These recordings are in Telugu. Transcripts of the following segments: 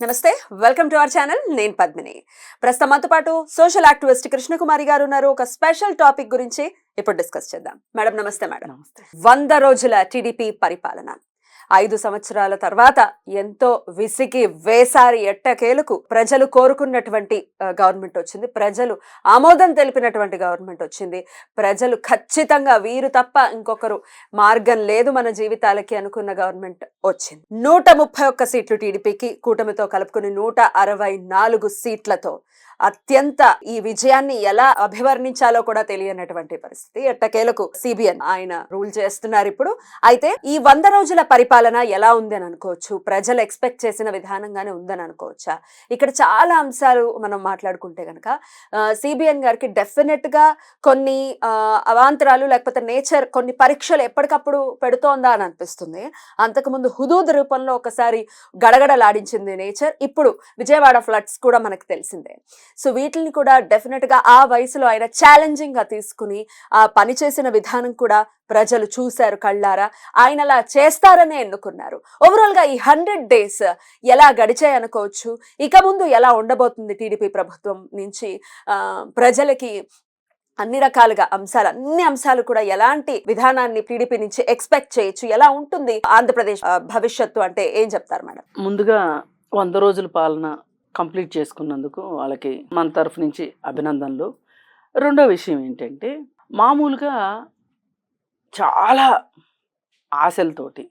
నమస్తే, వెల్కమ్ టు అవర్ ఛానల్. నేను పద్మిని. ప్రస్తుతం మనతో పాటు సోషల్ యాక్టివిస్ట్ కృష్ణకుమారి గారు ఉన్నారు. ఒక స్పెషల్ టాపిక్ గురించి ఇప్పుడు డిస్కస్ చేద్దాం. మేడం నమస్తే. మేడం నమస్తే. 100 రోజుల టీడీపీ పరిపాలన 5 సంవత్సరాల తర్వాత ఎంతో విసిగి వేసారి ఎట్టకేలకు ప్రజలు కోరుకున్నటువంటి గవర్నమెంట్ వచ్చింది. ప్రజలు ఆమోదం తెలిపినటువంటి గవర్నమెంట్ వచ్చింది. ప్రజలు ఖచ్చితంగా వీరు తప్ప ఇంకొకరు మార్గం లేదు మన జీవితాలకి అనుకున్న గవర్నమెంట్ వచ్చింది. 131 సీట్లు టీడీపీకి, కూటమితో కలుపుకుని 164 సీట్లతో అత్యంత ఈ విజయాన్ని ఎలా అభివర్ణించాలో కూడా తెలియనటువంటి పరిస్థితి. ఎట్టకేలకు సిబిఎన్ ఆయన రూల్ చేస్తున్నారు ఇప్పుడు. అయితే ఈ 100 రోజుల పరిపాలన ఎలా ఉంది అని అనుకోవచ్చు, ప్రజలు ఎక్స్పెక్ట్ చేసిన విధానంగానే ఉందని అనుకోవచ్చా? ఇక్కడ చాలా అంశాలు మనం మాట్లాడుకుంటే కనుక సిబిఎన్ గారికి డెఫినెట్ గా కొన్ని అవాంతరాలు లేకపోతే నేచర్ కొన్ని పరీక్షలు ఎప్పటికప్పుడు పెడుతోందా అని అనిపిస్తుంది. అంతకుముందు హుదూద్ రూపంలో ఒకసారి గడగడలాడించింది నేచర్. ఇప్పుడు విజయవాడ ఫ్లడ్స్ కూడా మనకు తెలిసిందే. సో వీటిని కూడా డెఫినెట్ గా ఆ వయసులో ఆయన ఛాలెంజింగ్ గా తీసుకుని ఆ పని చేసిన విధానం కూడా ప్రజలు చూశారు కళ్ళారా. ఆయన అలా చేస్తారనే ఎన్నుకున్నారు. ఓవరాల్ గా ఈ 100 days ఎలా గడిచాయి అనుకోవచ్చు, ఇక ముందు ఎలా ఉండబోతుంది టీడీపీ ప్రభుత్వం నుంచి ప్రజలకి అన్ని రకాలుగా అన్ని అంశాలు కూడా ఎలాంటి విధానాన్ని టీడీపీ నుంచి ఎక్స్పెక్ట్ చేయొచ్చు, ఎలా ఉంటుంది ఆంధ్రప్రదేశ్ భవిష్యత్తు అంటే ఏం చెప్తారు మేడం? ముందుగా 100 రోజుల పాలన కంప్లీట్ చేసుకున్నందుకు వాళ్ళకి మన తరఫు నుంచి అభినందనలు. రెండో విషయం ఏంటంటే, మామూలుగా చాలా ఆశలతోటి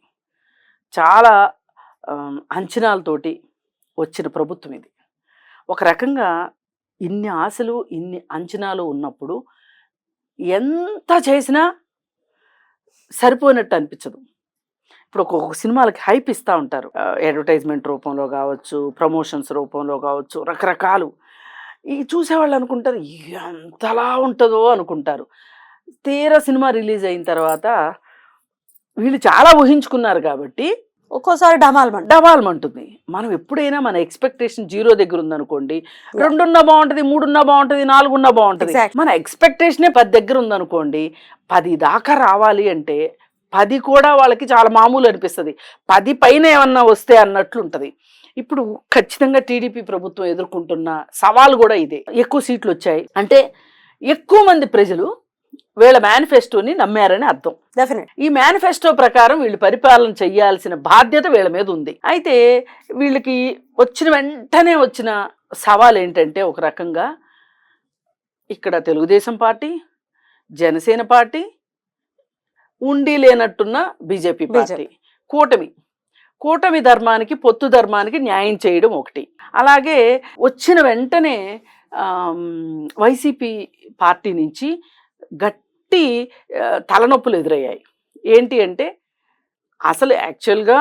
చాలా అంచనాలతోటి వచ్చిన ప్రభుత్వం ఇది. ఒక రకంగా ఇన్ని ఆశలు ఇన్ని అంచనాలు ఉన్నప్పుడు ఎంత చేసినా సరిపోయినట్టు అనిపించదు. ఇప్పుడు ఒక్కొక్క సినిమాలకి హైప్ ఇస్తూ ఉంటారు, అడ్వర్టైజ్మెంట్ రూపంలో కావచ్చు, ప్రమోషన్స్ రూపంలో కావచ్చు, రకరకాలు. ఈ చూసేవాళ్ళు అనుకుంటారు ఎంతలా ఉంటుందో అనుకుంటారు. తీరా సినిమా రిలీజ్ అయిన తర్వాత వీళ్ళు చాలా ఊహించుకున్నారు కాబట్టి ఒక్కోసారి డమాల్మంటుంది. మనం ఎప్పుడైనా మన ఎక్స్పెక్టేషన్ 0 దగ్గర ఉందనుకోండి, 2 ఉన్నా బాగుంటుంది, 3 ఉన్నా బాగుంటుంది, 4 ఉన్నా బాగుంటుంది. మన ఎక్స్పెక్టేషనే 10 దగ్గర ఉందనుకోండి, 10 దాకా రావాలి అంటే 10 కూడా వాళ్ళకి చాలా మామూలు అనిపిస్తుంది. 10 పైన ఏమన్నా వస్తే అన్నట్లు ఉంటుంది. ఇప్పుడు ఖచ్చితంగా టీడీపీ ప్రభుత్వం ఎదుర్కొంటున్న సవాల్ కూడా ఇదే. ఎక్కువ సీట్లు వచ్చాయి అంటే ఎక్కువ మంది ప్రజలు వీళ్ళ మేనిఫెస్టోని నమ్మారని అర్థం. ఈ మేనిఫెస్టో ప్రకారం వీళ్ళు పరిపాలన చేయాల్సిన బాధ్యత వీళ్ళ మీద ఉంది. అయితే వీళ్ళకి వచ్చిన వెంటనే వచ్చిన సవాల్ ఏంటంటే, ఒక రకంగా ఇక్కడ తెలుగుదేశం పార్టీ, జనసేన పార్టీ, ఉండి లేనట్టున్న బీజేపీ పార్టీ, కూటమి ధర్మానికి పొత్తు ధర్మానికి న్యాయం చేయడం ఒకటి. అలాగే వచ్చిన వెంటనే వైసీపీ పార్టీ నుంచి గట్టి తలనొప్పులు ఎదురయ్యాయి. ఏంటి అంటే, అసలు యాక్చువల్గా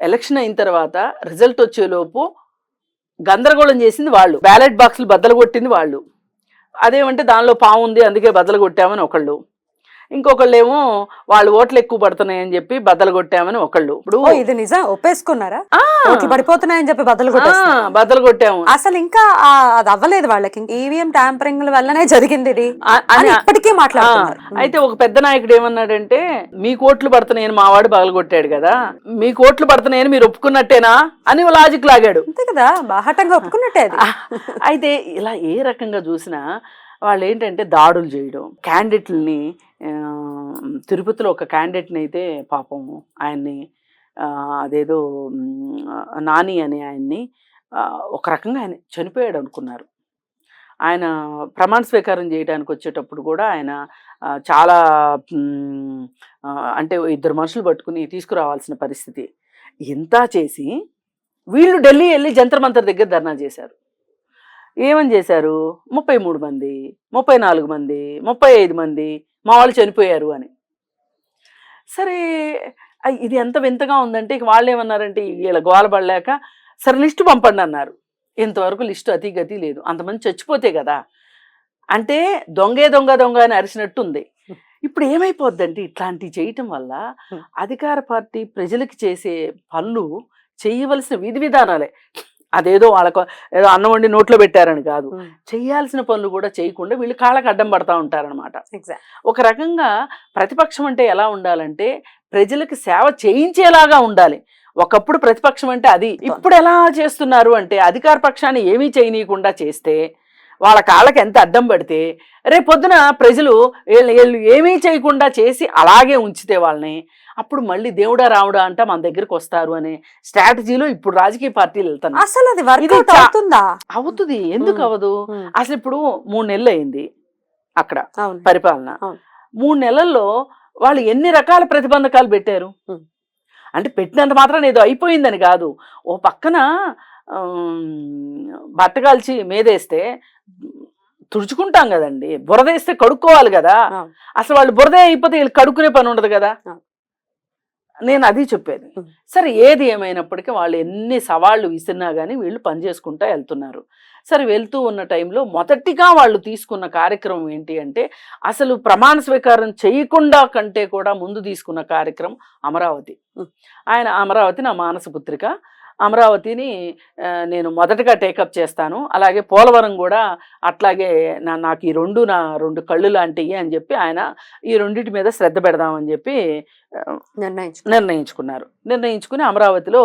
ఎలక్షన్ అయిన తర్వాత రిజల్ట్ వచ్చేలోపు గందరగోళం చేసింది వాళ్ళు, బ్యాలెట్ బాక్సులు బద్దలు కొట్టింది వాళ్ళు. అదేమంటే దానిలో పాము ఉంది అందుకే బద్దలు కొట్టామని ఒకళ్ళు, ఇంకొకళ్ళు ఏమో వాళ్ళు ఓట్లు ఎక్కువ పడుతున్నాయని చెప్పి బద్దలు కొట్టామని ఒకళ్ళు. ఇప్పుడు ఇది నిజం ఒప్పేసుకున్నారా? పడిపోతున్నాయని చెప్పి బద్దలు కొట్టాము. అసలు ఇంకా అది అవ్వలేదు వాళ్ళకి, ఈవీఎం ట్యాంపరింగ్ వల్లనే జరిగింది ఇది అని ఇప్పటికీ మాట్లాడుతున్నారు. అయితే ఒక పెద్ద నాయకుడు ఏమన్నాడంటే, మీ కోట్లు పడుతున్నాయని మా వాడు పగలు కొట్టాడు కదా, మీ కోట్లు పడుతున్నాయని మీరు ఒప్పుకున్నట్టేనా అని లాజిక్ లాగాడు. అంతే కదా, బాహటంగా ఒప్పుకున్నట్టే. అయితే ఇలా ఏ రకంగా చూసినా వాళ్ళు ఏంటంటే దాడులు చేయడం, క్యాండిడేట్లని తిరుపతిలో ఒక క్యాండిడేట్ని అయితే పాపం ఆయన్ని అదేదో నాని అని ఆయన్ని ఒక రకంగా ఆయన చనిపోయాడు అనుకున్నారు. ఆయన ప్రమాణ స్వీకారం చేయడానికి వచ్చేటప్పుడు కూడా ఆయన చాలా అంటే 2 మనుషులు పట్టుకుని తీసుకురావాల్సిన పరిస్థితి. ఇంత చేసి వీళ్ళు ఢిల్లీ వెళ్ళి జంతర్ మంతర్ దగ్గర ధర్నా చేశారు. ఏమని చేశారు? 33 మంది, 34 మంది, 35 మంది మా వాళ్ళు చనిపోయారు అని. సరే, ఇది ఎంత వింతగా ఉందంటే, వాళ్ళు ఏమన్నారంటే, వీళ్ళ గోలపడలేక సరే లిస్టు పంపండి అన్నారు. ఇంతవరకు లిస్టు అతిగతి లేదు. అంతమంది చచ్చిపోతే కదా అంటే దొంగ అని అరిచినట్టు ఉంది. ఇప్పుడు ఏమైపోద్దంటే, ఇట్లాంటివి చేయటం వల్ల అధికార పార్టీ ప్రజలకి చేసే పనులు చేయవలసిన విధి విధానాలే, అదేదో వాళ్ళకు ఏదో అన్నం వండి నోట్లో పెట్టారని కాదు, చేయాల్సిన పనులు కూడా చేయకుండా వీళ్ళు కాళ్ళకి అడ్డం పడతా ఉంటారనమాట. ఒక రకంగా ప్రతిపక్షం అంటే ఎలా ఉండాలంటే, ప్రజలకు సేవ చేయించేలాగా ఉండాలి. ఒకప్పుడు ప్రతిపక్షం అంటే అది. ఇప్పుడు ఎలా చేస్తున్నారు అంటే అధికార పక్షాన్ని ఏమీ చేయనీయకుండా చేస్తే, వాళ్ళ కాళ్ళకి ఎంత అడ్డం పడితే, రేపొద్దున ప్రజలు వీళ్ళు ఏమీ చేయకుండా చేసి అలాగే ఉంచితే వాళ్ళని, అప్పుడు మళ్ళీ దేవుడా రావుడా అంట మన దగ్గరికి వస్తారు అనే స్ట్రాటజీలో ఇప్పుడు రాజకీయ పార్టీలు వెళ్తున్నాయి. అసలు అది వర్కౌట్ అవుతుందా? అవుతుంది, ఎందుకు అవ్వదు? అసలు ఇప్పుడు 3 నెలలు అయింది అక్కడ పరిపాలన. 3 నెలల్లో వాళ్ళు ఎన్ని రకాల ప్రతిబంధకాలు పెట్టారు. అంటే పెట్టినంత మాత్రం ఏదో అయిపోయిందని కాదు. ఓ పక్కన బట్టగాల్చి మీదేస్తే తుడుచుకుంటాం కదండి, బురదేస్తే కడుక్కోవాలి కదా. అసలు వాళ్ళు బురదే అయిపోతే వీళ్ళు కడుక్కునే పని ఉండదు కదా. నేను అది చెప్పేది. సరే, ఏది ఏమైనప్పటికీ వాళ్ళు ఎన్ని సవాళ్ళు విసిరినా కానీ వీళ్ళు పని చేసుకుంటా వెళ్తున్నారు. సరే, వెళ్తూ ఉన్న టైంలో మొదటిగా వాళ్ళు తీసుకున్న కార్యక్రమం ఏంటి అంటే, అసలు ప్రమాణ స్వీకారం చేయకుండా కంటే కూడా ముందు తీసుకున్న కార్యక్రమం అమరావతి. ఆయన అమరావతి నా మానసపుత్రిక, అమరావతిని నేను మొదటగా టేకప్ చేస్తాను, అలాగే పోలవరం కూడా అట్లాగే నాకు ఈ నా 2 కళ్ళు లాంటివి అని చెప్పి ఆయన ఈ రెండింటి మీద శ్రద్ధ పెడదామని చెప్పి నిర్ణయించుకుని అమరావతిలో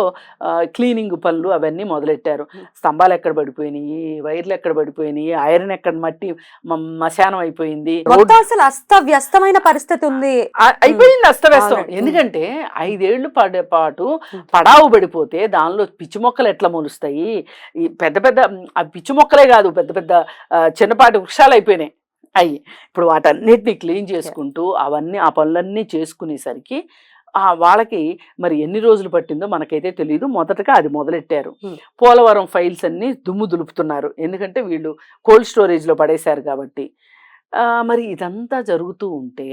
క్లీనింగ్ పనులు అవన్నీ మొదలెట్టారు. స్తంభాలు ఎక్కడ పడిపోయినాయి, వైర్లు ఎక్కడ పడిపోయినాయి, ఐరన్ ఎక్కడ మట్టి మశానం అయిపోయింది, అసలు అస్తవ్యస్తమైన పరిస్థితి ఉంది, అయిపోయింది అస్తవ్యస్తం. ఎందుకంటే 5 ఏళ్ల పాటు పడావు పడిపోతే దానిలో పిచ్చి మొక్కలు ఎట్లా మొలుస్తాయి. ఈ పెద్ద పెద్ద పిచ్చి మొక్కలే కాదు, పెద్ద పెద్ద చిన్నపాటి వృక్షాలు అయిపోయినాయి. ఇప్పుడు వాటన్నిటిని క్లీన్ చేసుకుంటూ అవన్నీ ఆ పనులన్నీ చేసుకునేసరికి వాళ్ళకి మరి ఎన్ని రోజులు పట్టిందో మనకైతే తెలియదు. మొదటగా అది మొదలెట్టారు. పోలవరం ఫైల్స్ అన్ని దుమ్ము దులుపుతున్నారు, ఎందుకంటే వీళ్ళు కోల్డ్ స్టోరేజ్లో పడేశారు కాబట్టి. మరి ఇదంతా జరుగుతూ ఉంటే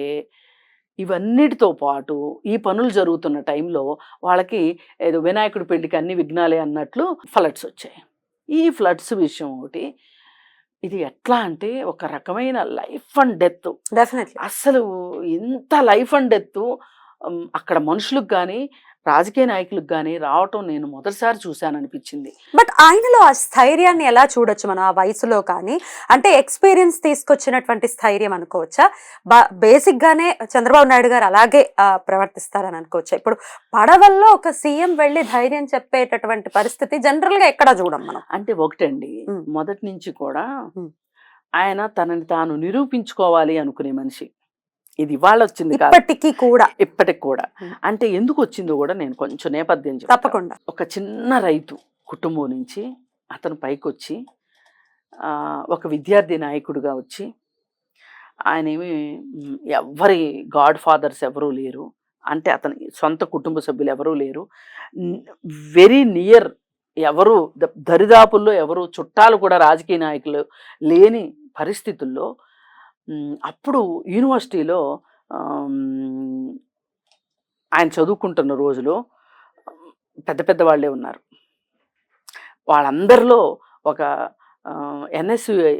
ఇవన్నిటితో పాటు ఈ పనులు జరుగుతున్న టైంలో వాళ్ళకి ఏదో వినాయకుడి పెళ్లికి అన్ని విఘ్నాలే అన్నట్లు ఫ్లడ్స్ వచ్చాయి. ఈ ఫ్లడ్స్ విషయం ఒకటి, ఇది ఎట్లా అంటే ఒక రకమైన లైఫ్ అండ్ డెత్. డెఫినెట్లీ అసలు ఇంత లైఫ్ అండ్ డెత్ అక్కడ మనుషులకు కానీ రాజకీయ నాయకులకు కానీ రావటం నేను మొదటిసారి చూశాను అనిపించింది. బట్ ఆయనలో ఆ స్థైర్యాన్ని ఎలా చూడొచ్చు మనం ఆ వయసులో? కానీ అంటే ఎక్స్పీరియన్స్ తీసుకొచ్చినటువంటి స్థైర్యం అనుకోవచ్చా? బేసిక్ గానే చంద్రబాబు నాయుడు గారు అలాగే ప్రవర్తిస్తారని అనుకోవచ్చా? ఇప్పుడు పడవల్లో ఒక సీఎం వెళ్ళి ధైర్యం చెప్పేటటువంటి పరిస్థితి జనరల్ గా ఎక్కడ చూడం మనం. అంటే ఒకటండి, మొదటి నుంచి కూడా ఆయన తనని తాను నిరూపించుకోవాలి అనుకునే మనిషి. ఇది ఇవాళ వచ్చింది కాదు, ఇప్పటికి కూడా. అంటే ఎందుకు వచ్చిందో కూడా నేను కొంచెం నేపథ్యం చెప్తాను. తప్పకుండా. ఒక చిన్న రైతు కుటుంబం నుంచి అతను పైకి వచ్చి ఒక విద్యార్థి నాయకుడిగా వచ్చి, ఆయన ఏమి ఎవరి గాడ్ ఫాదర్స్ ఎవరూ లేరు, అంటే అతని సొంత కుటుంబ సభ్యులు ఎవరూ లేరు, వెరీ నియర్ ఎవరు దరిదాపుల్లో ఎవరు చుట్టాలు కూడా రాజకీయ నాయకులు లేని పరిస్థితుల్లో అప్పుడు యూనివర్సిటీలో ఆయన చదువుకుంటున్న రోజులో పెద్ద పెద్ద వాళ్ళే ఉన్నారు. వాళ్ళందరిలో ఒక NSUI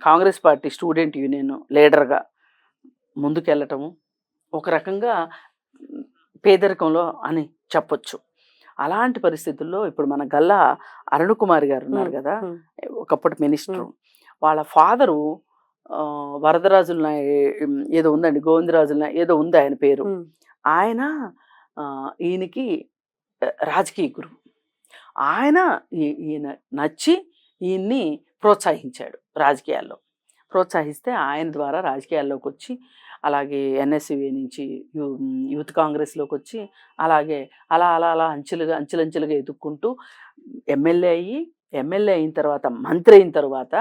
Congress party student union లీడర్గా ముందుకెళ్ళటము ఒక రకంగా పేదరికంలో అని చెప్పొచ్చు. అలాంటి పరిస్థితుల్లో ఇప్పుడు మన గల్లా అరుణ్ కుమార్ గారు ఉన్నారు కదా, ఒకప్పటి మినిస్టరు. వాళ్ళ ఫాదరు వరదరాజుల ఏదో ఉందండి, గోవిందరాజుల ఏదో ఉంది ఆయన పేరు. ఆయన ఈయనకి రాజకీయ గురువు. ఈయన నచ్చి ఈయన్ని ప్రోత్సహించాడు రాజకీయాల్లో. ప్రోత్సహిస్తే ఆయన ద్వారా రాజకీయాల్లోకి వచ్చి, అలాగే ఎన్ఎస్యుఏ నుంచి యూత్ కాంగ్రెస్లోకి వచ్చి, అలాగే అలా అలా అలా అంచెలంచెలుగా ఎదుక్కుంటూ ఎమ్మెల్యే అయిన తర్వాత మంత్రి అయిన తర్వాత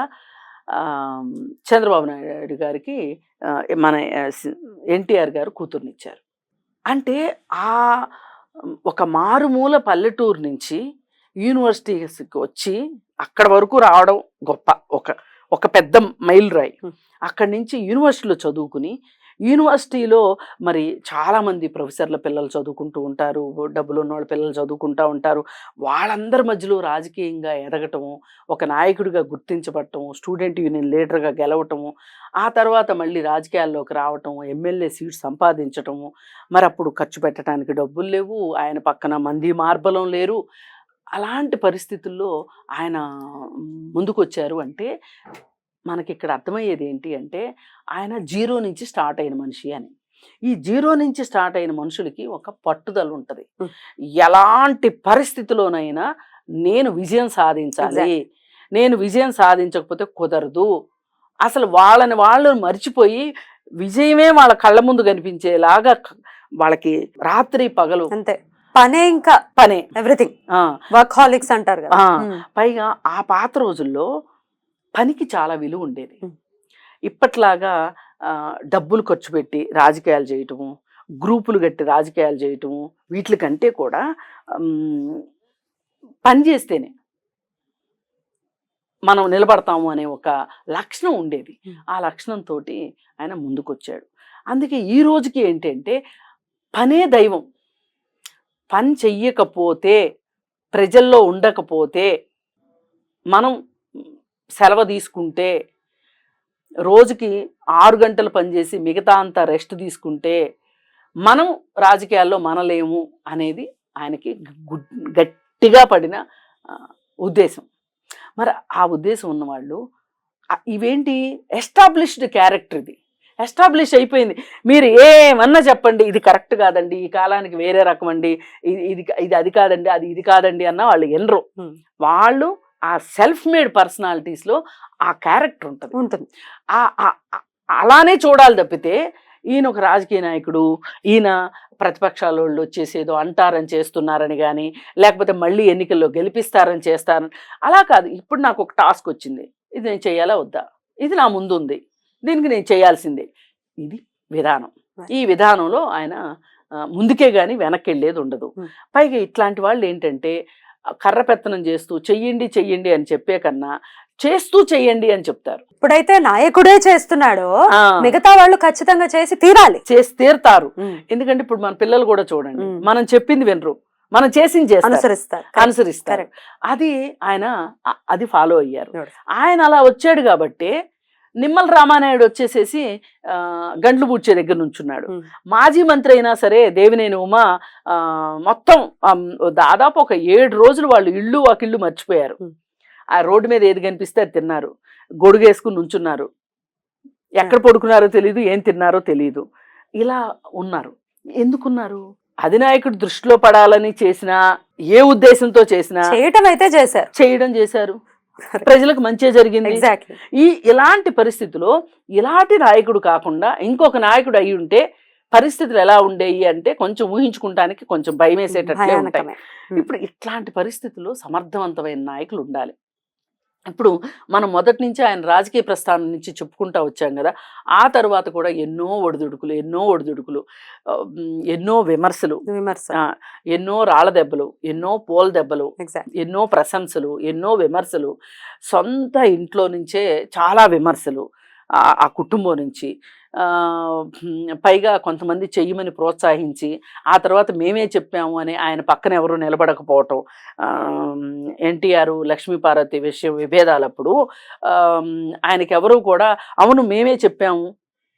చంద్రబాబు నాయుడు గారికి మన ఎన్టీఆర్ గారు కూతుర్నిచ్చారు. అంటే ఒక మారుమూల పల్లెటూరు నుంచి యూనివర్సిటీకి వచ్చి అక్కడ వరకు రావడం గొప్ప, ఒక పెద్ద మైల్ రాయి. అక్కడి నుంచి యూనివర్సిటీలో చదువుకుని, యూనివర్సిటీలో మరి చాలామంది ప్రొఫెసర్ల పిల్లలు చదువుకుంటూ ఉంటారు, డబ్బులు ఉన్నవాళ్ళ పిల్లలు చదువుకుంటూ ఉంటారు. వాళ్ళందరి మధ్యలో రాజకీయంగా ఎదగటము, ఒక నాయకుడిగా గుర్తించబడటము, స్టూడెంట్ యూనియన్ లీడర్గా గెలవటము, ఆ తర్వాత మళ్ళీ రాజకీయాల్లోకి రావటం, ఎమ్మెల్యే సీట్ సంపాదించటము. మరి అప్పుడు ఖర్చు పెట్టడానికి డబ్బులు లేవు, ఆయన పక్కన మంది మార్బలం లేరు. అలాంటి పరిస్థితుల్లో ఆయన ముందుకు వచ్చారు. అంటే మనకి ఇక్కడ అర్థమయ్యేది ఏంటి అంటే, ఆయన జీరో నుంచి స్టార్ట్ అయిన మనిషి అని. ఈ జీరో నుంచి స్టార్ట్ అయిన మనుషులకి ఒక పట్టుదల ఉంటుంది. ఎలాంటి పరిస్థితిలోనైనా నేను విజయం సాధించాలి, నేను విజయం సాధించకపోతే కుదరదు, అసలు వాళ్ళని వాళ్ళు మర్చిపోయి విజయమే వాళ్ళ కళ్ళ ముందు కనిపించేలాగా వాళ్ళకి రాత్రి పగలు అంతే పనే, ఇంకా పనే, ఎవ్రీథింగ్. వర్క్హాలిక్స్ అంటారు కదా. పైగా ఆ పాత రోజుల్లో పనికి చాలా విలువ ఉండేది. ఇప్పట్లాగా డబ్బులు ఖర్చు పెట్టి రాజకీయాలు చేయటము, గ్రూపులు కట్టి రాజకీయాలు చేయటము, వీటికంటే కూడా పని చేస్తేనే మనం నిలబడతాము అనే ఒక లక్షణం ఉండేది. ఆ లక్షణంతో ఆయన ముందుకొచ్చాడు. అందుకే ఈ రోజుకి ఏంటంటే పనే దైవం. పని చెయ్యకపోతే, ప్రజల్లో ఉండకపోతే, మనం సెలవు తీసుకుంటే, రోజుకి 6 గంటలు పనిచేసి మిగతా అంతా రెస్ట్ తీసుకుంటే మనం రాజకీయాల్లో మనలేము అనేది ఆయనకి గట్టిగా పడిన ఉద్దేశం. మరి ఆ ఉద్దేశం ఉన్నవాళ్ళు ఇవేంటి ఎస్టాబ్లిష్డ్ క్యారెక్టర్, ఇది ఎస్టాబ్లిష్ అయిపోయింది. మీరు ఏమన్నా చెప్పండి, ఇది కరెక్ట్ కాదండి, ఈ కాలానికి వేరే రకం అండి, ఇది ఇది అది కాదండి, అది ఇది కాదండి అన్న వాళ్ళు ఎనరు. వాళ్ళు ఆ సెల్ఫ్ మేడ్ పర్సనాలిటీస్లో ఆ క్యారెక్టర్ ఉంటుంది. అలానే చూడాలి తప్పితే ఈయన ఒక రాజకీయ నాయకుడు, ఈయన ప్రతిపక్షాల వాళ్ళు వచ్చేసేదో అంటారని చేస్తున్నారని కానీ, లేకపోతే మళ్ళీ ఎన్నికల్లో గెలిపిస్తారని చేస్తారని, అలా కాదు. ఇప్పుడు నాకు ఒక టాస్క్ వచ్చింది, ఇది నేను చేయాలా వద్దా, ఇది నా ముందు ఉంది, దీనికి నేను చేయాల్సిందే, ఇది విధానం. ఈ విధానంలో ఆయన ముందుకే కానీ వెనక్కి వెళ్ళేది ఉండదు. పైగా ఇట్లాంటి వాళ్ళు ఏంటంటే కర్రపెత్తనం చేస్తూ చెయ్యండి చెయ్యండి అని చెప్పే కన్నా చేస్తూ చెయ్యండి అని చెప్తారు. ఇప్పుడైతే నాయకుడే చేస్తున్నాడు, మిగతా వాళ్ళు ఖచ్చితంగా చేసి తీరాలి, చేసి తీరుతారు. ఎందుకంటే ఇప్పుడు మన పిల్లలు కూడా చూడండి, మనం చెప్పింది వినరు, మనం చేసింది అనుసరిస్తారు. అది ఆయన అది ఫాలో అయ్యారు. ఆయన అలా వచ్చాడు కాబట్టి నిమ్మల రామానాయుడు వచ్చేసేసి గండ్లు పూడ్చే దగ్గర నుంచున్నాడు. మాజీ మంత్రి అయినా సరే దేవినేని ఉమా మొత్తం దాదాపు ఒక 7 రోజులు వాళ్ళు ఇళ్ళు వాకిళ్ళు మర్చిపోయారు. ఆ రోడ్డు మీద ఏది కనిపిస్తే అది తిన్నారు, గొడుగేసుకుని నుంచున్నారు, ఎక్కడ పడుకున్నారో తెలియదు, ఏం తిన్నారో తెలియదు, ఇలా ఉన్నారు. ఎందుకున్నారు? అధినాయకుడు దృష్టిలో పడాలని చేసినా, ఏ ఉద్దేశంతో చేసినా చేయడం చేశారు. ప్రజలకు మంచి జరిగింది. ఇలాంటి పరిస్థితిలో ఇలాంటి నాయకుడు కాకుండా ఇంకొక నాయకుడు అయి ఉంటే పరిస్థితులు ఎలా ఉండేవి అంటే కొంచెం ఊహించుకుంటానికి కొంచెం భయం వేసేటట్లే ఉంటాయి. ఇప్పుడు ఇట్లాంటి పరిస్థితుల్లో సమర్థవంతమైన నాయకులు ఉండాలి. ఇప్పుడు మనం మొదటి నుంచి ఆయన రాజకీయ ప్రస్థానం నుంచి చెప్పుకుంటా వచ్చాం కదా, ఆ తర్వాత కూడా ఎన్నో ఒడిదుడుకులు, ఎన్నో విమర్శలు, ఎన్నో రాళ్ళ దెబ్బలు, ఎన్నో పోల దెబ్బలు, ఎన్నో ప్రశంసలు, ఎన్నో విమర్శలు, సొంత ఇంట్లో నుంచే చాలా విమర్శలు, ఆ కుటుంబం నుంచి, పైగా కొంతమంది చెయ్యమని ప్రోత్సహించి ఆ తర్వాత మేమే చెప్పాము అని ఆయన పక్కన ఎవరు నిలబడకపోవటం, ఎన్టీఆర్ లక్ష్మీపార్వతి విషయం విభేదాలప్పుడు ఆయనకి ఎవరు కూడా అవును మేమే చెప్పాము,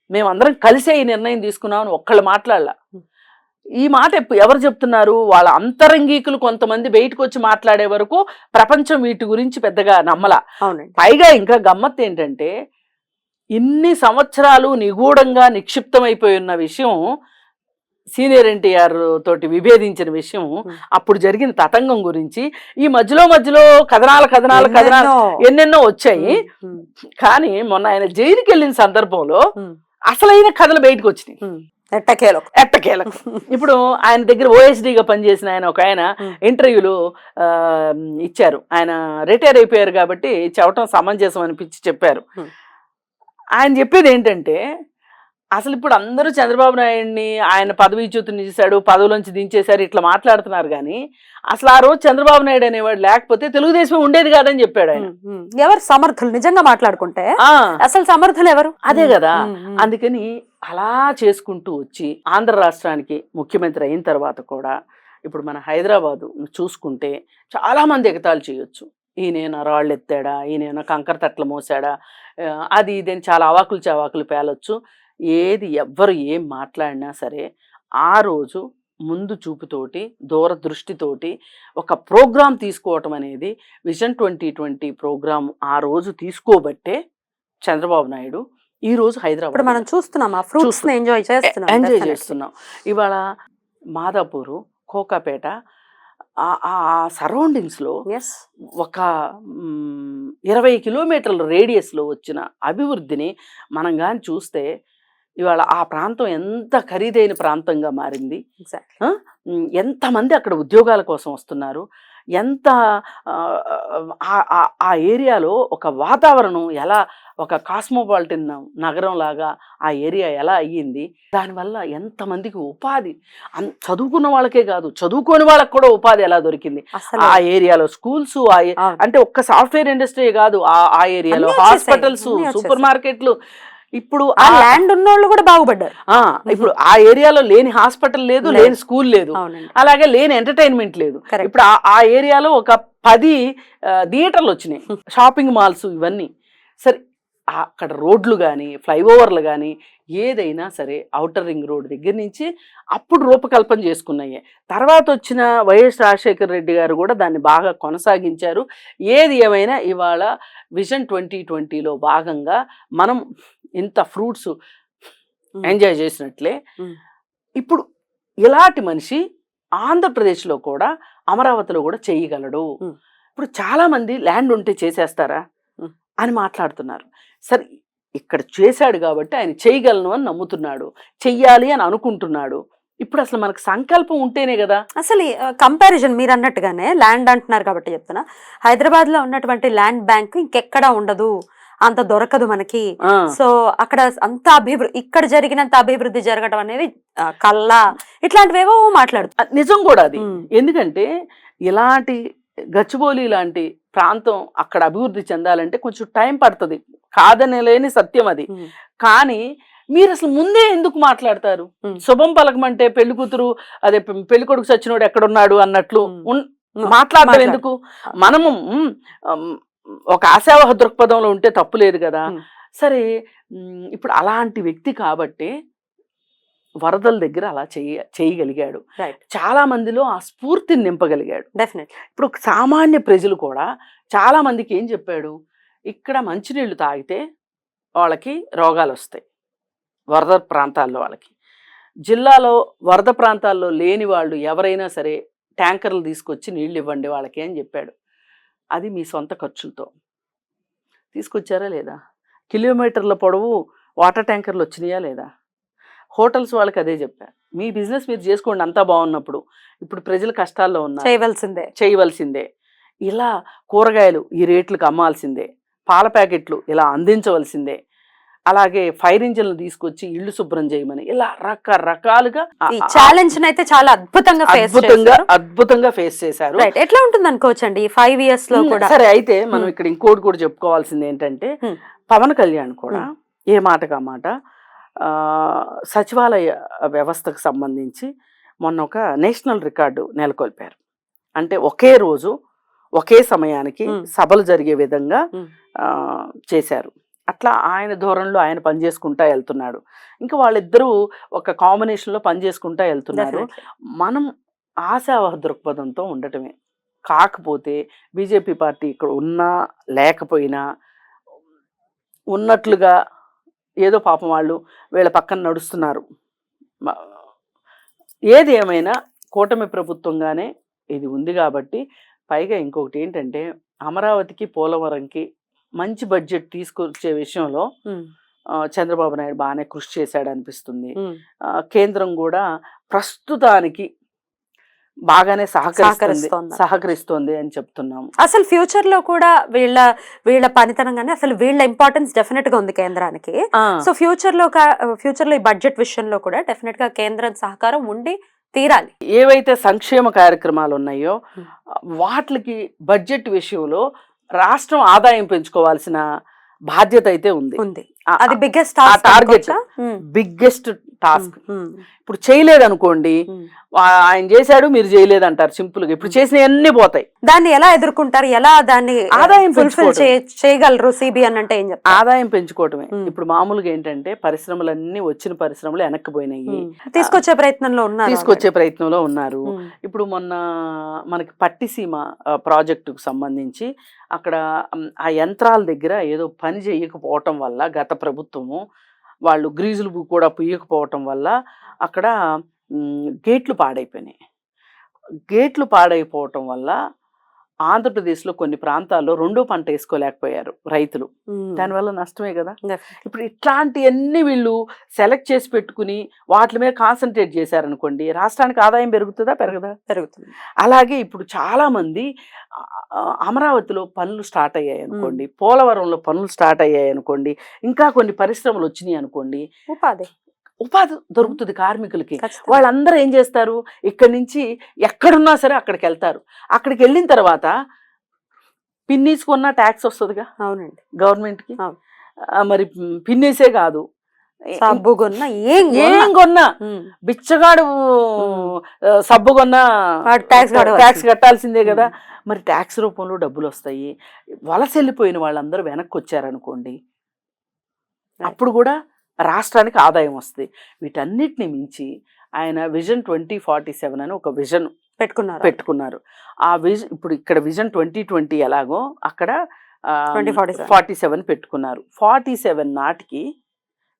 మేమందరం కలిసే ఈ నిర్ణయం తీసుకున్నామని ఒక్కళ్ళు మాట్లాడాల. ఈ మాట ఎవరు చెప్తున్నారు? వాళ్ళ అంతరంగికులు కొంతమంది బయటకు వచ్చి మాట్లాడే వరకు ప్రపంచం వీటి గురించి పెద్దగా నమ్మల. పైగా ఇంకా గమ్మత్తు ఏంటంటే ఇన్ని సంవత్సరాలు నిగూఢంగా నిక్షిప్తమైపోయి ఉన్న విషయం, సీనియర్ ఎన్టీఆర్ తోటి విభేదించిన విషయం, అప్పుడు జరిగిన తతంగం గురించి ఈ మధ్యలో కథనాలు ఎన్నెన్నో వచ్చాయి. కానీ మొన్న ఆయన జైలుకి వెళ్ళిన సందర్భంలో అసలైన కథలు బయటకు వచ్చినాయి. ఎట్టకేలకు ఇప్పుడు ఆయన దగ్గర ఓఎస్డీగా పనిచేసిన ఒక ఆయన ఇంటర్వ్యూలు ఇచ్చారు. ఆయన రిటైర్ అయిపోయారు కాబట్టి చెప్పటం సమంజసం అనిపించి చెప్పారు. ఆయన చెప్పేది ఏంటంటే అసలు ఇప్పుడు అందరూ చంద్రబాబు నాయుడిని ఆయన పదవీచ్యుతుని చేశాడు, పదవులోంచి దించేశారు, ఇట్లా మాట్లాడుతున్నారు. కానీ అసలు ఆ రోజు చంద్రబాబు నాయుడు అనేవాడు లేకపోతే తెలుగుదేశం ఉండేది కాదని చెప్పాడు ఆయన. ఎవరు సమర్థులు? నిజంగా మాట్లాడుకుంటే అసలు సమర్థులు ఎవరు? అదే కదా. అందుకని అలా చేసుకుంటూ వచ్చి ఆంధ్ర రాష్ట్రానికి ముఖ్యమంత్రి అయిన తర్వాత కూడా ఇప్పుడు మన హైదరాబాదు చూసుకుంటే చాలా మంది ఎగతాళి చేయొచ్చు. ఈయన రాళ్ళు ఎత్తాడా, ఈయన కంకర తట్లు మోసాడా, అది ఇదేని చాలా అవాకులు చవాకులు పేలొచ్చు. ఏది ఎవ్వరు ఏం మాట్లాడినా సరే ఆ రోజు ముందు చూపుతోటి దూరదృష్టితోటి ఒక ప్రోగ్రాం తీసుకోవటం అనేది విజన్ 2020 ప్రోగ్రాం ఆ రోజు తీసుకోబట్టే చంద్రబాబు నాయుడు ఈ రోజు ఇప్పుడు హైదరాబాద్ మనం చూస్తున్నాం ఆ ఫ్రూట్స్ ఎంజాయ్ చేస్తున్నాం ఎంజాయ్ definitely. చేస్తున్నాం. ఇవాళ మాదాపూరు, కోకాపేట ఆ సరౌండింగ్స్లో Yes. ఒక 20 కిలోమీటర్ల రేడియస్లో వచ్చిన అభివృద్ధిని మనం కానీ చూస్తే ఇవాళ ఆ ప్రాంతం ఎంత ఖరీదైన ప్రాంతంగా మారింది. Exactly. ఎంతమంది అక్కడ ఉద్యోగాల కోసం వస్తున్నారు, ఎంత ఆ ఏరియాలో ఒక వాతావరణం ఎలా, ఒక కాస్మోపాలిటన్ నగరం లాగా ఆ ఏరియా ఎలా అయ్యింది, దానివల్ల ఎంతమందికి ఉపాధి, చదువుకున్న వాళ్ళకే కాదు చదువుకోని వాళ్ళకి కూడా ఉపాధి ఎలా దొరికింది అసలు ఆ ఏరియాలో. స్కూల్స్ అంటే ఒక్క సాఫ్ట్వేర్ ఇండస్ట్రీ కాదు, ఆ ఏరియాలో అన్నీ వచ్చేసాయి, హాస్పిటల్స్, అన్నీ సూపర్ వచ్చేసాయి. మార్కెట్లు. ఇప్పుడు ఆ ల్యాండ్ ఉన్నోళ్ళు కూడా బాగుపడ్డారు. ఇప్పుడు ఆ ఏరియాలో లేని హాస్పిటల్ లేదు, లేని స్కూల్ లేదు, అవునండి. అలాగే లేని ఎంటర్టైన్మెంట్ లేదు. Correct. ఇప్పుడు ఆ ఏరియాలో ఒక 10 థియేటర్లు వచ్చినాయి, షాపింగ్ మాల్స్, ఇవన్నీ సరే. అక్కడ రోడ్లు కానీ, ఫ్లైఓవర్లు కానీ, ఏదైనా సరే ఔటర్ రింగ్ రోడ్ దగ్గర నుంచి అప్పుడు రూపకల్పన చేసుకున్నాయి. తర్వాత వచ్చిన వైఎస్ రాజశేఖర రెడ్డి గారు కూడా దాన్ని బాగా కొనసాగించారు. ఏది ఏమైనా ఇవాళ విజన్ 2020లో భాగంగా మనం ఇంత ఫ్రూట్స్ ఎంజాయ్ చేసినట్లే ఇప్పుడు ఇలాంటి మనిషి ఆంధ్రప్రదేశ్లో కూడా, అమరావతిలో కూడా చేయగలడు. ఇప్పుడు చాలా మంది ల్యాండ్ ఉంటే చేసేస్తారా అని మాట్లాడుతున్నారు. సరే, ఇక్కడ చేశాడు కాబట్టి ఆయన చేయగలను అని నమ్ముతున్నాడు, చెయ్యాలి అని అనుకుంటున్నాడు. ఇప్పుడు అసలు మనకు సంకల్పం ఉంటేనే కదా. అసలు కంపారిజన్ మీరు అన్నట్టుగానే ల్యాండ్ అంటున్నారు కాబట్టి చెప్తున్నా, హైదరాబాద్ లో ఉన్నటువంటి ల్యాండ్ బ్యాంక్ ఇంకెక్కడా ఉండదు, అంత దొరకదు మనకి. సో అక్కడ అంత అభివృద్ధి, ఇక్కడ జరిగినంత అభివృద్ధి జరగడం అనేది కల్లా, ఇట్లాంటివేవో మాట్లాడుతుంది. నిజం కూడా అది. ఎందుకంటే ఇలాంటి గచ్చిబౌలి లాంటి ప్రాంతం అక్కడ అభివృద్ధి చెందాలంటే కొంచెం టైం పడుతుంది, కాదనేలేని సత్యం అది. కానీ మీరు అసలు ముందే ఎందుకు మాట్లాడతారు? శుభం పలకమంటే పెళ్లి కూతురు, అదే పెళ్లి కొడుకు సచ్చినోడు ఎక్కడున్నాడు అన్నట్లు మాట్లాడటం ఎందుకు? మనము ఒక ఆశావహ దృక్పథంలో ఉంటే తప్పు లేదు కదా. సరే, ఇప్పుడు అలాంటి వ్యక్తి కాబట్టి వరదల దగ్గర అలా చేయగలిగాడు. చాలా మందిలో ఆ స్ఫూర్తిని నింపగలిగాడు. ఇప్పుడు సామాన్య ప్రజలు కూడా చాలా మందికి ఏం చెప్పాడు, ఇక్కడ మంచినీళ్ళు తాగితే వాళ్ళకి రోగాలు వస్తాయి, వరద ప్రాంతాల్లో వాళ్ళకి. జిల్లాలో వరద ప్రాంతాల్లో లేని వాళ్ళు ఎవరైనా సరే ట్యాంకర్లు తీసుకొచ్చి నీళ్ళు ఇవ్వండి వాళ్ళకి అని చెప్పాడు. అది మీ సొంత ఖర్చులతో తీసుకొచ్చారా లేదా? కిలోమీటర్ల పొడవు వాటర్ ట్యాంకర్లు వచ్చినాయా లేదా? హోటల్స్ వాళ్ళకి అదే చెప్పారు, మీ బిజినెస్ మీరు చేసుకోండి అంతా బాగున్నప్పుడు. ఇప్పుడు ప్రజలు కష్టాల్లో ఉన్నారు, చేయవలసిందే. ఇలా కూరగాయలు ఈ రేట్లకు అమ్మాల్సిందే, పాల ప్యాకెట్లు ఇలా అందించవలసిందే, అలాగే ఫైర్ ఇంజిన్లు తీసుకొచ్చి ఇళ్ళు శుభ్రం చేయమని, ఇలా రకరకాలుగా ఛాలెంజ్ అయితే చాలా అద్భుతంగా ఫేస్ చేశారు. ఎట్లా ఉంటుంది అనుకోవచ్చండి 5 years లో కూడా. సరే, అయితే మనం ఇక్కడ ఇంకోటి కూడా చెప్పుకోవాల్సింది ఏంటంటే, పవన్ కళ్యాణ్ కూడా ఏ మాటగా మాట సచివాలయ వ్యవస్థకు సంబంధించి మొన్న ఒక నేషనల్ రికార్డు నెలకొల్పారు. అంటే ఒకే రోజు ఒకే సమయానికి సభలు జరిగే విధంగా చేశారు. అట్లా ఆయన ధోరణిలో ఆయన పనిచేసుకుంటా వెళ్తున్నాడు. ఇంకా వాళ్ళిద్దరూ ఒక కాంబినేషన్లో పనిచేసుకుంటా వెళ్తున్నారు. మనం ఆశావహ దృక్పథంతో ఉండటమే. కాకపోతే బీజేపీ పార్టీ ఇక్కడ ఉన్నా లేకపోయినా ఉన్నట్లుగా ఏదో పాపం వాళ్ళు వీళ్ళ పక్కన నడుస్తున్నారు. ఏది ఏమైనా కూటమి ప్రభుత్వంగానే ఇది ఉంది కాబట్టి. పైగా ఇంకొకటి ఏంటంటే, అమరావతికి పోలవరంకి మంచి బడ్జెట్ తీసుకొచ్చే విషయంలో చంద్రబాబు నాయుడు బాగానే కృషి చేశాడు అనిపిస్తుంది. కేంద్రం కూడా ప్రస్తుతానికి బాగానే సహకరిస్తోంది అని చెప్తున్నాము. అసలు ఫ్యూచర్ లో కూడా వీళ్ళ పనితనంగానే అసలు వీళ్ళ ఇంపార్టెన్స్ డెఫినెట్ గా ఉంది కేంద్రానికి. సో ఫ్యూచర్ లో ఈ బడ్జెట్ విషయంలో కూడా డెఫినెట్ గా కేంద్రం సహకారం ఉండి తీరాలి. ఏవైతే సంక్షేమ కార్యక్రమాలు ఉన్నాయో వాటికి బడ్జెట్ విషయంలో రాష్ట్రం ఆదాయం పెంచుకోవాల్సిన బాధ్యత అయితే ఉంది. అది బిగ్గెస్ట్ టాస్క్. ఇప్పుడు చేయలేదు అనుకోండి, ఆయన చేశాడు మీరు చేయలేదు అంటారు సింపుల్ గా. ఇప్పుడు చేసిన అన్ని పోతాయి. దాన్ని ఎలా ఎదుర్కొంటారు, ఎలా దాన్ని ఆదాయం ఫుల్ఫిల్ చేయగలరు సిబిఎన్ అంటే ఏం చెప్తారు? ఆదాయం పెంచుకోవటమే. ఇప్పుడు మామూలుగా ఏంటంటే పరిశ్రమలన్నీ వచ్చిన పరిశ్రమలు వెనక్కిపోయినాయి, తీసుకొచ్చే ప్రయత్నంలో ఉన్నారు. ఇప్పుడు మొన్న మనకి పట్టిసీమ ప్రాజెక్టుకు సంబంధించి అక్కడ ఆ యంత్రాల దగ్గర ఏదో పని చేయకపోవటం వల్ల గత ప్రభుత్వము వాళ్ళు గ్రీజులు కూడా పుయ్యకపోవటం వల్ల అక్కడ గేట్లు పాడైపోయినాయి. గేట్లు పాడైపోవటం వల్ల ఆంధ్రప్రదేశ్లో కొన్ని ప్రాంతాల్లో రెండో పంట వేసుకోలేకపోయారు రైతులు. దానివల్ల నష్టమే కదా. ఇప్పుడు ఇట్లాంటివన్నీ వీళ్ళు సెలెక్ట్ చేసి పెట్టుకుని వాటి మీద కాన్సన్ట్రేట్ చేశారనుకోండి, రాష్ట్రానికి ఆదాయం పెరుగుతుందా పెరగదా? పెరుగుతుంది. అలాగే ఇప్పుడు చాలా మంది అమరావతిలో పనులు స్టార్ట్ అయ్యాయి అనుకోండి, పోలవరంలో పనులు స్టార్ట్ అయ్యాయి అనుకోండి, ఇంకా కొన్ని పరిశ్రమలు వచ్చినాయి అనుకోండి, ఉపాధి దొరుకుతుంది కార్మికులకి. వాళ్ళందరూ ఏం చేస్తారు, ఇక్కడి నుంచి ఎక్కడున్నా సరే అక్కడికి వెళ్తారు. అక్కడికి వెళ్ళిన తర్వాత పిన్నీస్ కొన్నా ట్యాక్స్ వస్తుందిగా. అవునండి, గవర్నమెంట్కి. మరి పిన్నీసే కాదు, సబ్బు కొన్నా ఏం కొన్నా, బిచ్చగాడు సబ్బు కొన్నా ట్యాక్స్ కట్టాల్సిందే కదా. మరి ట్యాక్స్ రూపంలో డబ్బులు వస్తాయి. వలస వెళ్ళిపోయిన వాళ్ళందరూ వెనక్కి వచ్చారనుకోండి, అప్పుడు కూడా రాష్ట్రానికి ఆదాయం వస్తుంది. వీటన్నిటిని మించి ఆయన విజన్ 2047 అని ఒక విజన్ పెట్టుకున్నారు. ఆ విజన్ ఇప్పుడు ఇక్కడ విజన్ 2020 ఎలాగో అక్కడ 47 పెట్టుకున్నారు. 47 నాటికి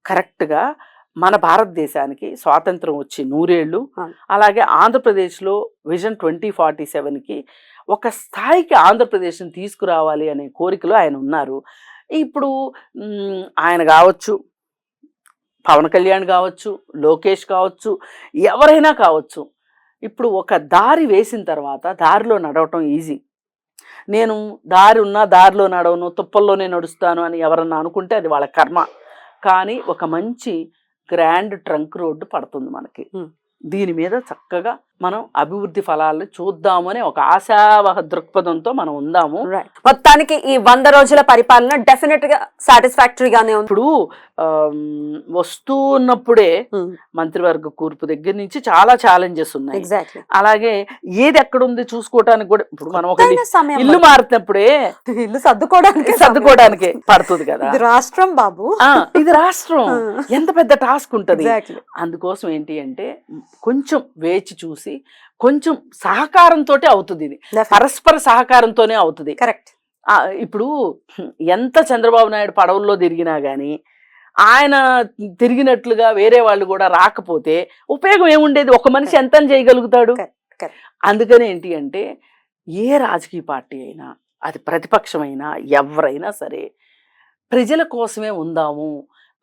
కరెక్ట్గా మన భారతదేశానికి స్వాతంత్రం వచ్చి 100 ఏళ్ళు, అలాగే ఆంధ్రప్రదేశ్లో విజన్ 2047కి ఒక స్థాయికి ఆంధ్రప్రదేశ్ని తీసుకురావాలి అనే కోరికలో ఆయన ఉన్నారు. ఇప్పుడు ఆయన కావచ్చు, పవన్ కళ్యాణ్ కావచ్చు, లోకేష్ కావచ్చు, ఎవరైనా కావచ్చు, ఇప్పుడు ఒక దారి వేసిన తర్వాత దారిలో నడవటం ఈజీ. నేను దారిలో నడవను, తుప్పల్లోనే నడుస్తాను అని ఎవరన్నా అనుకుంటే అది వాళ్ళ కర్మ. కానీ ఒక మంచి గ్రాండ్ ట్రంక్ రోడ్డు పడుతుంది మనకి. దీని మీద చక్కగా మనం అభివృద్ధి ఫలాలను చూద్దామని ఒక ఆశావహ దృక్పథంతో మనం ఉందాము. మొత్తానికి ఈ 100 రోజుల పరిపాలన డెఫినెట్ గా సాటిస్ఫాక్టరీగానే ఉంది. ఇప్పుడు వస్తూ ఉన్నప్పుడే మంత్రివర్గ కూర్పు దగ్గర నుంచి చాలా ఛాలెంజెస్ ఉన్నాయి. అలాగే ఏది ఎక్కడ ఉంది చూసుకోవడానికి కూడా ఇప్పుడు మనం ఒక ఇల్లు మారుతున్నప్పుడే ఇల్లు సర్దుకోవడానికి పడుతుంది కదా. రాష్ట్రం బాబు, ఇది రాష్ట్రం, ఎంత పెద్ద టాస్క్ ఉంటది. అందుకోసం ఏంటి అంటే కొంచెం వేచి చూసి కొంచెం సహకారంతో అవుతుంది. ఇది పరస్పర సహకారంతోనే అవుతుంది. కరెక్ట్. ఇప్పుడు ఎంత చంద్రబాబు నాయుడు పడవల్లో తిరిగినా గానీ ఆయన తిరిగినట్లుగా వేరే వాళ్ళు కూడా రాకపోతే ఉపయోగం ఏముండేది? ఒక మనిషి ఎంత చేయగలుగుతాడు? అందుకని ఏంటి అంటే ఏ రాజకీయ పార్టీ అయినా, అది ప్రతిపక్షమైనా, ఎవరైనా సరే ప్రజల కోసమే ఉందాము,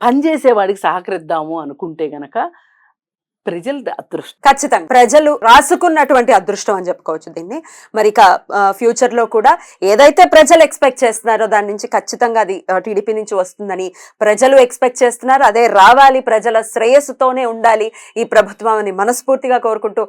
పనిచేసేవాడికి సహకరిద్దాము అనుకుంటే గనక ప్రజల అదృష్టం. ఖచ్చితంగా ప్రజలు రాసుకున్నటువంటి అదృష్టం అని చెప్పుకోవచ్చు దీన్ని. మరి ఇక ఫ్యూచర్ లో కూడా ఏదైతే ప్రజలు ఎక్స్పెక్ట్ చేస్తున్నారో దాని నుంచి ఖచ్చితంగా అది టీడీపీ నుంచి వస్తుందని ప్రజలు ఎక్స్పెక్ట్ చేస్తున్నారు. అదే రావాలి, ప్రజల శ్రేయస్సుతోనే ఉండాలి ఈ ప్రభుత్వం అని మనస్ఫూర్తిగా కోరుకుంటూ